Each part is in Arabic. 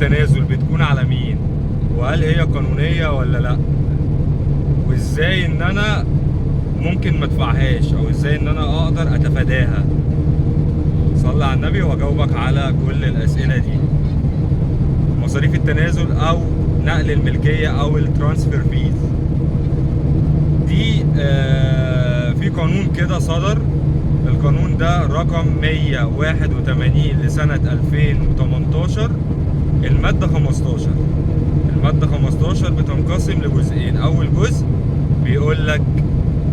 التنازل بتكون على مين، وهل هي قانونية ولا لا، وازاي ان انا ممكن ما ادفعهاش، او ازاي ان انا اقدر اتفاداها. صلي على النبي وهجاوبك على كل الاسئلة دي. مصاريف التنازل او نقل الملكية او الترانسفير فيز دي في قانون كده صدر. القانون ده رقم 181 لسنة 2018، المادة 15. المادة 15 بتنقسم لجزئين. أول جزء بيقول لك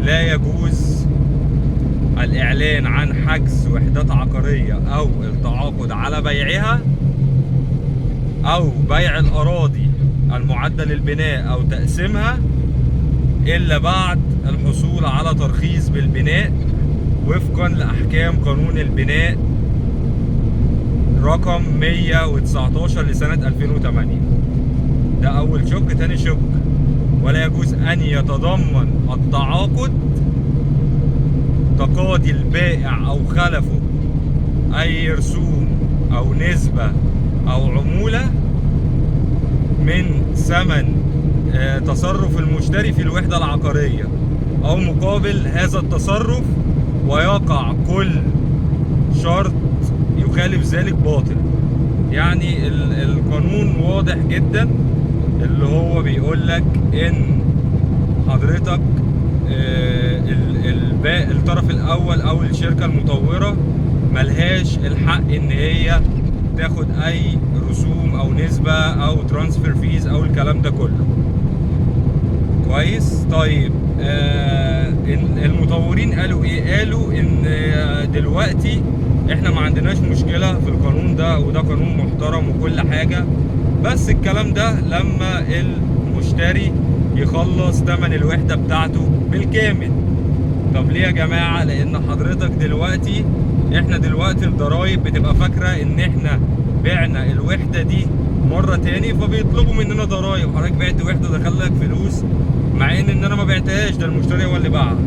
لا يجوز الإعلان عن حجز وحدات عقارية أو التعاقد على بيعها أو بيع الأراضي المعدة للبناء أو تقسيمها إلا بعد الحصول على ترخيص بالبناء وفقا لأحكام قانون البناء رقم 119 لسنة 2008. ده أول شق. تاني شق، ولا يجوز أن يتضمن التعاقد تقاضي البائع أو خلفه أي رسوم أو نسبة أو عمولة من ثمن تصرف المشتري في الوحدة العقارية أو مقابل هذا التصرف، ويقع كل شرط يخالف ذلك باطل. يعني القانون واضح جدا، اللي هو بيقول لك ان حضرتك الطرف الاول او الشركة المطورة ملهاش الحق ان هي تاخد اي رسوم او نسبة او ترانسفير فيز او الكلام ده كله. كويس. طيب المطورين قالوا ايه؟ قالوا ان دلوقتي احنا ما عندناش مشكلة في القانون ده، وده قانون محترم وكل حاجة، بس الكلام ده لما المشتري يخلص ثمن الوحدة بتاعته بالكامل. طب ليه يا جماعة؟ لان حضرتك دلوقتي احنا دلوقتي الضرايب بتبقى فاكرة ان احنا بعنا الوحدة دي مرة تاني، فبيطلبوا مننا ضرايب. حضرتك بعت وحدة دخلك فلوس، مع ان انا ما بعتهاش، ده المشتري هو اللي باعها.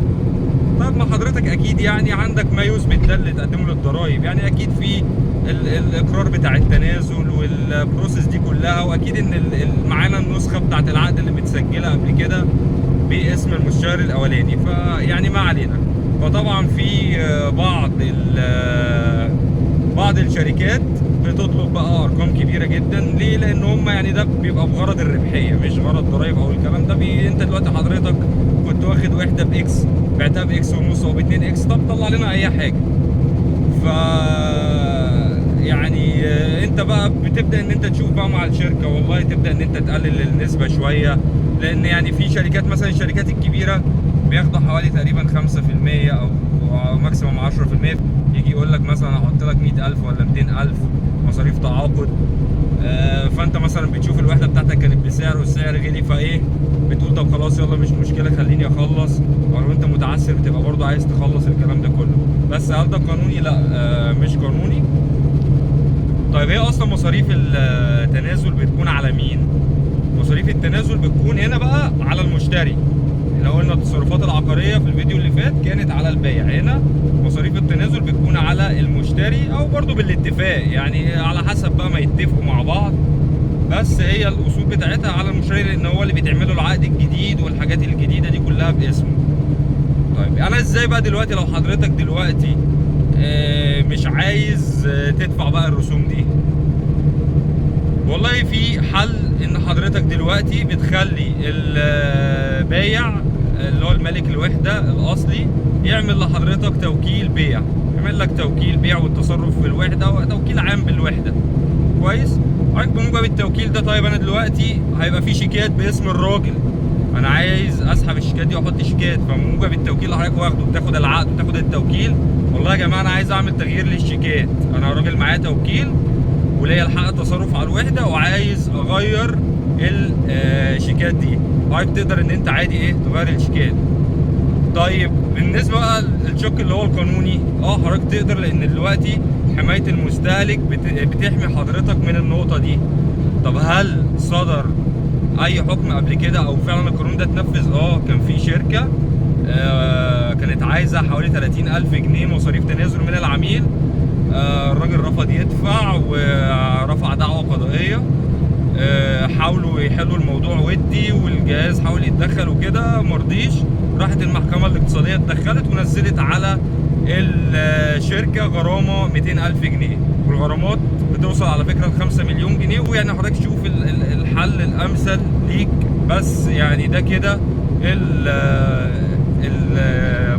طب ما حضرتك اكيد يعني عندك ما يثبت ده اللي تقدمه للضرايب، يعني اكيد في الاقرار بتاع التنازل والبروسيس دي كلها، واكيد ان معانا النسخه بتاعت العقد اللي متسجله قبل كده باسم المستشار الاولاني. فيعني ما علينا. فطبعا في بعض الشركات بتطلب بقى ارقام كبيره جدا. ليه؟ لان هم يعني ده بيبقى بغرض الربحيه، مش غرض ضرايب او الكلام ده. انت دلوقتي حضرتك كنت واخد وحده باكس، بعتها باكس ونص او ب2 اكس، طب طلع لنا اي حاجه. ف يعني انت بقى بتبدا ان انت تشوف بقى مع الشركه، والله تبدا ان انت تقلل النسبه شويه، لان يعني في شركات مثلا الشركات الكبيره بياخدوا حوالي تقريبا 5% او ماكسيموم 10%. يجي يقول لك مثلا احط لك 100,000 ولا 200,000 مصاريف تعاقد. فانت مثلا بتشوف الوحده بتاعتك كانت بسعر والسعر غلي، فايه بتقول طب خلاص يلا مش مشكله خليني اخلص، ولو انت متعسر بتبقى برضو عايز تخلص الكلام ده كله. بس هل ده قانوني؟ لا مش قانوني. طيب هي اصلا مصاريف التنازل بتكون على مين؟ مصاريف التنازل بتكون هنا بقى على المشتري. احنا قلنا التصرفات العقاريه في الفيديو اللي فات كانت على البائع، هنا مصاريف التنازل بتكون على المشتري، او برضو بالاتفاق، يعني على حسب بقى ما يتفقوا مع بعض. بس هي الاصول بتاعتها على المشتري، لان هو اللي بيتعمله العقد الجديد والحاجات الجديده دي كلها باسمه. طيب انا ازاي بقى دلوقتي لو حضرتك دلوقتي مش عايز تدفع بقى الرسوم دي؟ والله في حل، ان حضرتك دلوقتي بتخلي البايع اللي هو المالك الوحده الاصلي يعمل لحضرتك توكيل بيع، يعمل لك توكيل بيع والتصرف في الوحده وتوكيل عام بالوحده. كويس. حضرتك بموجب التوكيل ده، طيب انا دلوقتي هيبقى في شيكات باسم الراجل، انا عايز اسحب الشيكات دي واحط شيكات، فموجب التوكيل اللي حضرتك واخده بتاخد العقد وتاخد التوكيل. والله يا جماعه انا عايز اعمل تغيير للشيكات، انا راجل معايا توكيل وليا الحق التصرف على الوحده وعايز اغير الشيكات دي. حضرتك تقدر ان انت عادي ايه تغير الشيكات. طيب بالنسبه بقى للشق اللي هو القانوني، حضرتك تقدر، لان دلوقتي حمايه المستهلك بتحمي حضرتك من النقطه دي. طب هل صدر اي حكم قبل كده او فعلا القانون ده اتنفذ؟ كان في شركه كانت عايزه حوالي 30,000 جنيه مصاريف تنازل من العميل. الراجل رفض يدفع ورفع دعوه قضائيه ويحلوا الموضوع ودي، والجهاز حاول يتدخل وكده مرضيش. راحت المحكمة الاقتصادية اتدخلت ونزلت على الشركة غرامة 200,000 جنيه، والغرامات بتوصل على فكرة ل 5 مليون جنيه. ويعني حضرتك شوف الحل الأمثل ليك. بس يعني ده كده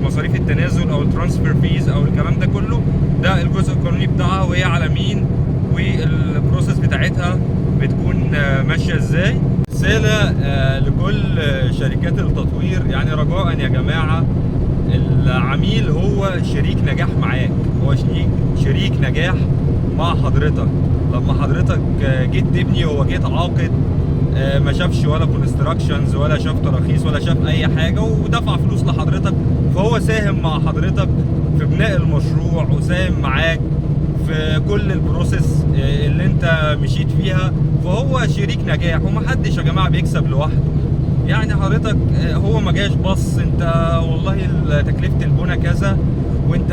مصاريف التنازل او الترانسفير فيز او الكلام ده كله، ده الجزء القانوني بتاعها وهي على مين، والبروسيس بتاعتها بتكون ماشيه ازاي. رساله لكل شركات التطوير، يعني رجاء يا جماعه، العميل هو شريك نجاح معاك، هو شريك نجاح مع حضرتك. لما حضرتك جيت تبني، هو جيت عاقد، ما شافش ولا كونستراكشنز ولا شاف تراخيص ولا شاف اي حاجه، ودفع فلوس لحضرتك، فهو ساهم مع حضرتك في بناء المشروع، وساهم معاك في كل البروسيس اللي انت مشيت فيها، فهو شريك نجاح. ومحدش يا جماعه بيكسب لوحده. يعني حضرتك هو ما جاش بص انت والله تكلفه البنى كذا وانت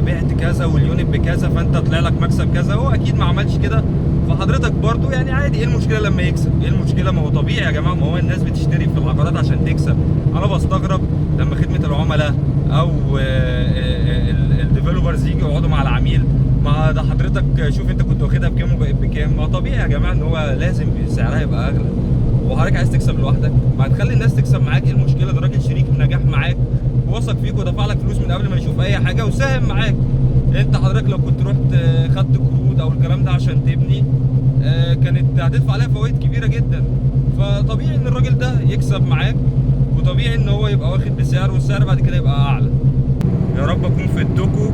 بعت كذا واليونت بكذا فانت طلع لك مكسب كذا، هو اكيد ما عملش كده. فحضرتك برضو يعني عادي، ايه المشكله لما يكسب؟ ايه المشكله؟ ما هو طبيعي يا جماعه، ما هو الناس بتشتري في العقارات عشان تكسب. انا بستغرب لما خدمه العملاء او الديفلوبرز يجوا يقعدوا مع العميل، ما ده حضرتك شوف انت كنت واخدها بكام وبقت بكام. ما طبيعي يا جماعه ان هو لازم سعرها يبقى اغلى. وحضرتك عايز تكسب لوحدك؟ ما هتخلي الناس تكسب معاك، ايه المشكله؟ ده راجل شريك نجاح معاك، وثق فيك ودفع لك فلوس من قبل ما يشوف اي حاجه وساهم معاك. انت حضرتك لو كنت رحت خدت قروض او الكلام ده عشان تبني، كانت هتدفع عليها فوائد كبيره جدا. فطبيعي ان الراجل ده يكسب معاك، وطبيعي ان هو يبقى واخد بسعر، والسعر بعد كده يبقى اعلى. يا رب اكون فدتكم.